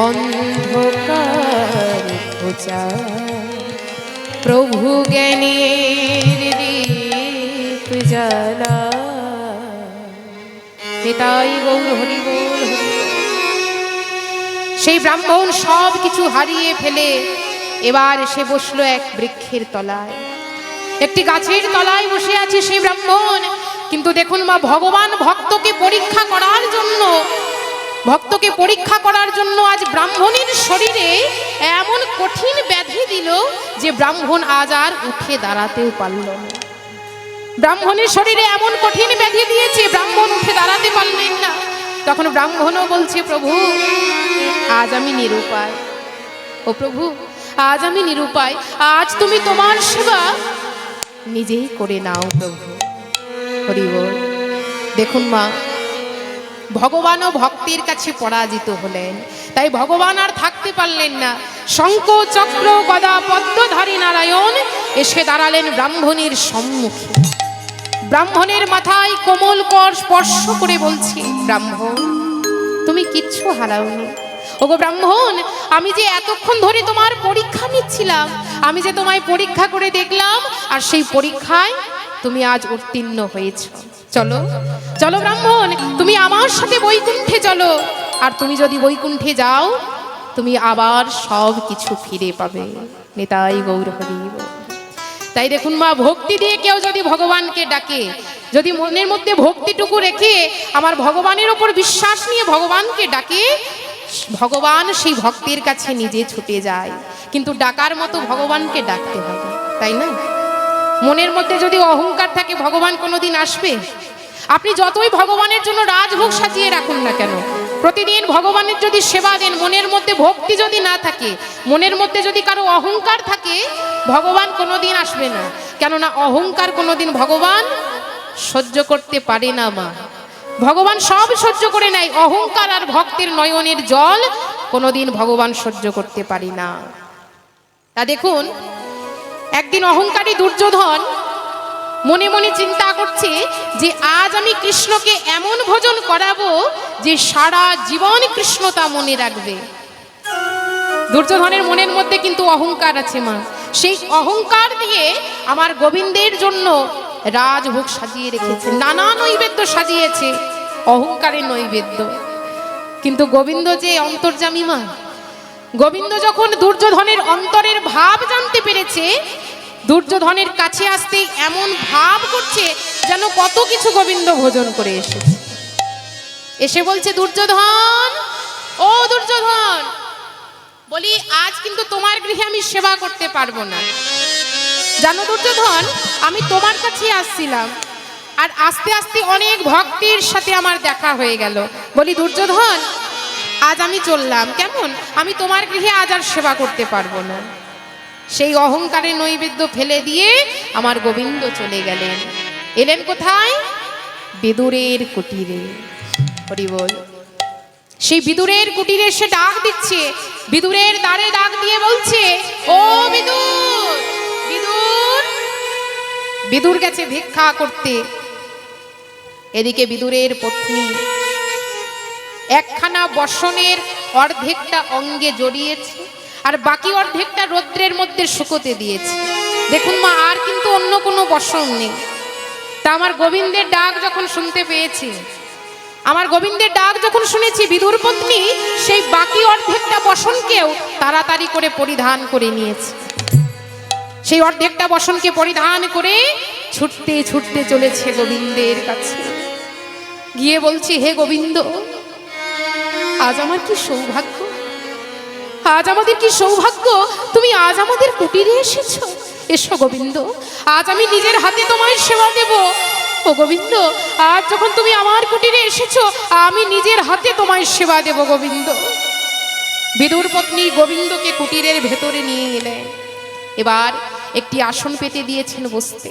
Speaker 1: অন্ধকার ঘোচা প্রভু জ্ঞানের দীপ জ্বালা। নিতাই গৌর হরি বল হরি বল। সেই ব্রাহ্মণ সব কিছু হারিয়ে ফেলে এবার এসে বসলো এক বৃক্ষের তলায়, একটি গাছের তলায় বসে আছে সেই ব্রাহ্মণ। কিন্তু দেখুন মা, ভগবান ভক্তকে পরীক্ষা করার জন্য আজ ব্রাহ্মণের শরীরে এমন কঠিন ব্যাধি দিল যে ব্রাহ্মণ আজ আর উঠে দাঁড়াতেও পারল না। ব্রাহ্মণের শরীরে এমন কঠিন ব্যাধি দিয়েছে, ব্রাহ্মণ উঠে দাঁড়াতে পারলেন না। তখন ব্রাহ্মণও বলছে, প্রভু আজ আমি নিরুপায়। ও প্রভু আজ আমি নিরুপায়, আজ তুমি তোমার সেবা নিজেই করে নাও প্রভু। হরি বল। দেখুন মা, ভগবানও ভক্তের কাছে পরাজিত হলেন, তাই ভগবান আর থাকতে পারলেন না। শঙ্খ চক্র গদা পদ্মধারী নারায়ণ এসে দাঁড়ালেন ব্রাহ্মণের সম্মুখে। ব্রাহ্মণের মাথায় কোমল কর স্পর্শ করে বলছে, ব্রাহ্মণ তুমি কিচ্ছু হারাওনি। ওগো ব্রাহ্মণ, আমি যে এতক্ষণ ধরে তোমার পরীক্ষা নিচ্ছিলাম, আমি যে তোমায় পরীক্ষা করে দেখলাম, আর সেই পরীক্ষায় তুমি আজ উত্তীর্ণ হয়েছ। চলো চলো ব্রাহ্মণ, তুমি আমার সাথে বৈকুণ্ঠে চলো। আর তুমি যদি বৈকুণ্ঠে যাও, তুমি আবার সব কিছু ফিরে পাবে। নিতাই গৌর হরি বল। তাই দেখুন মা, ভক্তি দিয়ে কেউ যদি ভগবানকে ডাকে, যদি মনের মধ্যে ভক্তিটুকু রেখে আমার ভগবানের ওপর বিশ্বাস নিয়ে ভগবানকে ডাকে, ভগবান সেই ভক্তের কাছে নিজে ছুটে যায়। কিন্তু ডাকার মতো ভগবানকে ডাকতে হবে, তাই না? মনের মধ্যে যদি অহংকার থাকে, ভগবান কোনোদিন আসবে? আপনি যতই ভগবানের জন্য রাজভোগ সাজিয়ে রাখুন না কেন, প্রতিদিন ভগবানের যদি সেবা দেন, মনের মধ্যে ভক্তি যদি না থাকে, মনের মধ্যে যদি কারো অহংকার থাকে, ভগবান কোনোদিন আসবে না। কেননা অহংকার কোনোদিন ভগবান সহ্য করতে পারে না মা। ভগবান সব সহ্য করে নেয়, অহংকার আর ভক্তের নয়নের জল কোনোদিন ভগবান সহ্য করতে পারে না। তা দেখুন, একদিন অহংকারী দুর্যোধন মনে মনে চিন্তা করছে যে আজ আমি কৃষ্ণকে এমন ভোজন করাবো যে সারা জীবন কৃষ্ণ তা মনে রাখবে। দুর্যোধনের মনের মধ্যে কিন্তু অহংকার আছে মা। সেই অহংকার দিয়ে আমার গোবিন্দের জন্য রাজভোগ সাজিয়ে রেখেছে, নানা নৈবেদ্য সাজিয়েছে, অহংকারের নৈবেদ্য। কিন্তু গোবিন্দ যে অন্তর্যামী মা, গোবিন্দ যখন দুর্যোধনের অন্তরের ভাব জানতে পেরেছে, দুর্যোধনের কাছে আসতে এমন ভাব করছে যেন কত কিছু গোবিন্দ ভোজন করে এসেছে। এসে বলছে, দুর্যোধন, ও দুর্যোধন, বলি আজ কিন্তু তোমার গৃহে আমি সেবা করতে পারবো না। জানো দুর্যোধন, আমি তোমার কাছে আসছিলাম, আর আস্তে আস্তে অনেক ভক্তের সাথে আমার দেখা হয়ে গেল। বলি দুর্যোধন, আজ আমি চললাম, কেমন আমি তোমার গৃহে আজ আর সেবা করতে পারবো না। সেই অহংকারের নৈবেদ্য ফেলে দিয়ে আমার গোবিন্দ চলে গেলেন। এলেন কোথায়? বিদুরের কুটিরে। হরি বল। সেই বিদুরের কুটিরে সে ডাক দিচ্ছে, বিদুরের দ্বারে ডাক দিয়ে বলছে, ও বিদুর, বিদুর। বিদুর গেছে ভিক্ষা করতে। এদিকে বিদুরের পত্নী একখানা বসনের অর্ধেকটা অঙ্গে জড়িয়েছে, আর বাকি অর্ধেকটা রৌদ্রের মধ্যে শুকোতে দিয়েছে। দেখুন মা, আর কিন্তু অন্য কোনো বসন নেই। তা আমার গোবিন্দের ডাক যখন শুনতে পেয়েছি, আমার গোবিন্দের ডাক যখন শুনেছি, বিদুর পত্নী সেই বাকি অর্ধেকটা বসনকেও তাড়াতাড়ি করে পরিধান করে নিয়েছে। সেই অর্ধেকটা বসনকে পরিধান করে ছুটতে ছুটতে চলেছে গোবিন্দের কাছে। গিয়ে বলছি, হে গোবিন্দ, আজ আমার কি সৌভাগ্য, আজ আমাদের কি সৌভাগ্য, তুমি আজ আমাদের কুটিরে এসেছো। এসো গোবিন্দ, আজ আমি নিজের হাতে তোমায় সেবা দেব। ও গোবিন্দ, আজ যখন তুমি আমার কুটিরে এসেছো, আমি নিজের হাতে তোমায় সেবা দেব গোবিন্দ। বিদুর পত্নী গোবিন্দকে কুটিরের ভেতরে নিয়ে এলেন। এবার একটি আসন পেতে দিয়েছেন বসতে।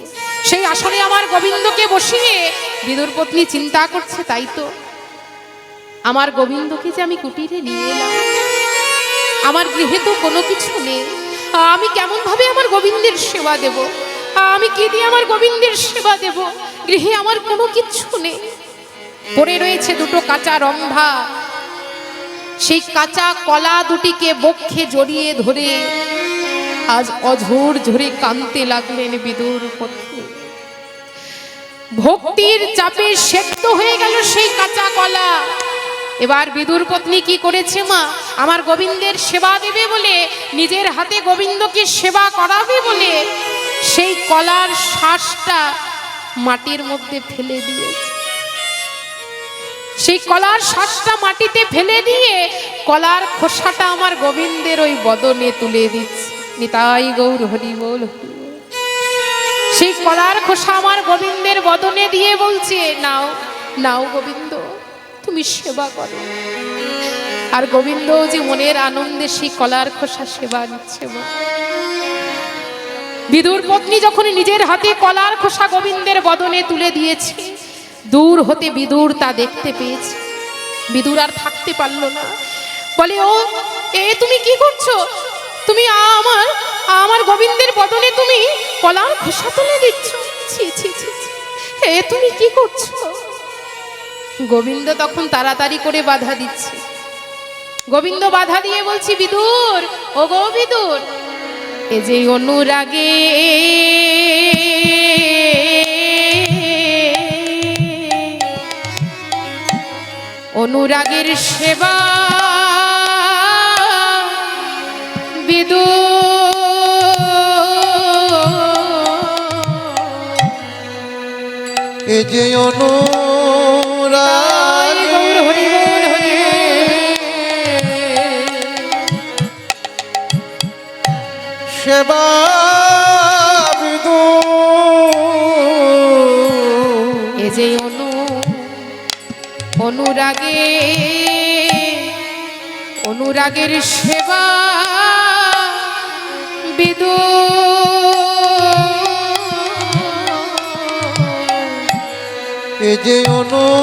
Speaker 1: সেই আসনে আমার গোবিন্দকে বসিয়ে বিদুর পত্নী চিন্তা করছে, তাই তো আমার গোবিন্দকে যে আমি কুটিরে নিয়ে এলাম, আমার গৃহে তো কোনো কিছু নেই, আমি কেমন ভাবে আমার গোবিন্দের সেবা দেব, আমি কি দিয়ে আমার গোবিন্দের সেবা দেব, গৃহে আমার কোনো কিছু নেই। পড়ে রয়েছে দুটো কাঁচা রম্ভা, সেই কাঁচা কলা দুটিকে বক্ষে জড়িয়ে ধরে আজ অঝোর ঝরে কাঁদতে লাগলেন বিদুর পত্নী। ভক্তির চাপে সেদ্ধ হয়ে গেল সেই কাঁচা কলা। এবার বিদুর পত্নী কি করেছে মা, আমার গোবিন্দের সেবা দেবে বলে, নিজের হাতে গোবিন্দকে সেবা করাবে বলে সেই কলার শ্বাসটা মাটির মধ্যে ফেলে দিয়েছে। সেই কলার শ্বাসটা মাটিতে ফেলে দিয়ে কলার খোসাটা আমার গোবিন্দের ওই বদনে তুলে দিচ্ছে। নিতাই গৌর হরি বল। সেই কলার খোসা আমার গোবিন্দের বদনে দিয়ে বলছে, নাও নাও গোবিন্দ, তুমি সেবা করো। আর গোবিন্দ যে মনের আনন্দে সেই কলার খোসা সেবা নিচ্ছে। বিদুর পত্নী যখন নিজের হাতে কলার খোসা গোবিন্দের বদনে তুলে দিয়েছে, দূর হতে বিদুর তা দেখতে পেয়েছে। বিদুর আর থাকতে পারলো না, বলে, ও তুমি কি করছো? তুমি আমার গোবিন্দের বদনে তুমি কলার খোসা তুলে দিচ্ছ, ছি ছি ছি, তুমি কি করছো? গোবিন্দ তখন তাড়াতাড়ি করে বাধা দিচ্ছে। গোবিন্দ বাধা দিয়ে বলছি, বিদুর, ও গো বিদুর, এ যে অনুরাগে অনুরাগের সেবা বিদুর,
Speaker 2: এ যে অনুরাগ সেবা বিদুর,
Speaker 1: এ যে অনুরাগে অনুরাগের সেবা বিদুর,
Speaker 2: এ যে অনুরাগীর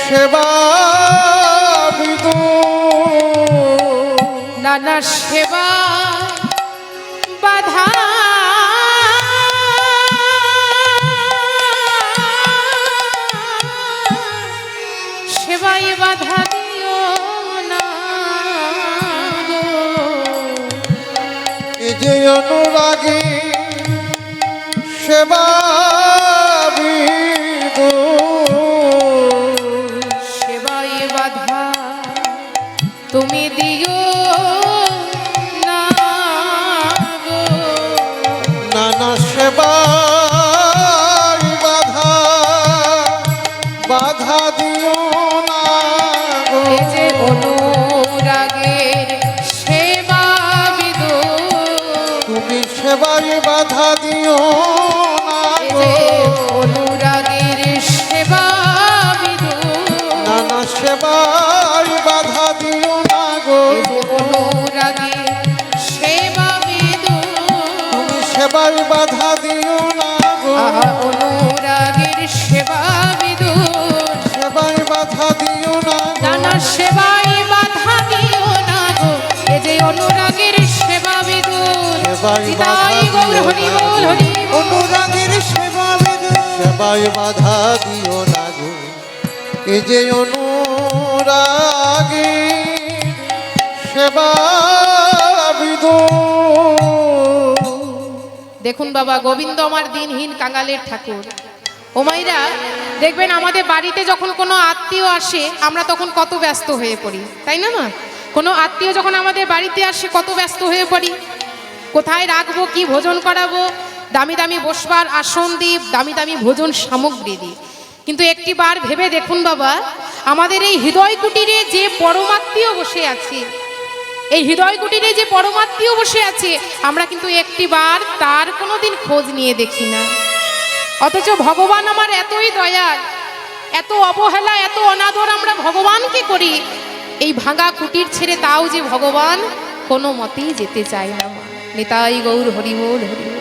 Speaker 2: সেবা বিদু
Speaker 1: নানা সেবা বাধা সেবায় বাধা দিও না গো।
Speaker 2: এ যে অনুরাগী সেবা বিদু
Speaker 1: সেবায় বাধা তুমি দিও না গো।
Speaker 2: নানা সেবা বাধা দিও না গো।
Speaker 1: এ যে অনুরাগের সেবা বিদু
Speaker 2: তুমি সেবায় বাধা দিও না
Speaker 1: এ
Speaker 2: গো।
Speaker 1: যে অনুরাগের সেবা বিদু
Speaker 2: নানা সেবায় বাধা দিও না গো।
Speaker 1: এ যে অনুরাগের সেবা বিদু
Speaker 2: তুমি সেবায় বাধা দিও না গো।
Speaker 1: আহা অনুরাগের সেবা বিদু
Speaker 2: সেবায় বাধা দিও না গো।
Speaker 1: নানা সেবায় বাধা দিও না গো। এ যে অনুরাগের সেবা বিদু
Speaker 2: সেবায় বাধা
Speaker 1: নিতাই গৌর
Speaker 2: দিও
Speaker 1: হরি
Speaker 2: না
Speaker 1: বল
Speaker 2: গো।
Speaker 1: হরি বল।
Speaker 3: অনুরাগের সেবা বিদু
Speaker 2: সেবায় বাধা দিও না গো। এ যে অনুরাগী সেবা বিদু
Speaker 1: দেখুন বাবা, গোবিন্দ আমার দিনহীন কাঙালের ঠাকুর। ও মাইরা, দেখবেন আমাদের বাড়িতে যখন কোনো আত্মীয় আসে আমরা তখন কত ব্যস্ত হয়ে পড়ি, তাই না মা? কোনো আত্মীয় যখন আমাদের বাড়িতে আসে কত ব্যস্ত হয়ে পড়ি, কোথায় রাখবো, কি ভোজন করাবো, দামি দামি বসবার আসন দিই, দামি দামি ভোজন সামগ্রী দিই। কিন্তু একটি বার ভেবে দেখুন বাবা, আমাদের এই হৃদয় কুটিরে যে পরমাত্মীয় বসে আছে, এই হৃদয় কুটিরে যে পরমাত্মীয় বসে আছে, আমরা কিন্তু একটি বার তার কোনোদিন খোঁজ নিয়ে দেখি না। অথচ ভগবান আমার এতই দয়াল, এত অবহেলা, এত অনাদর আমরা ভগবানকে করি। এই ভাঙা কুটির ছেড়ে তাও যে ভগবান কোনো মতেই যেতে চায় না। মা নিতাই গৌর হরি বল হরি বল।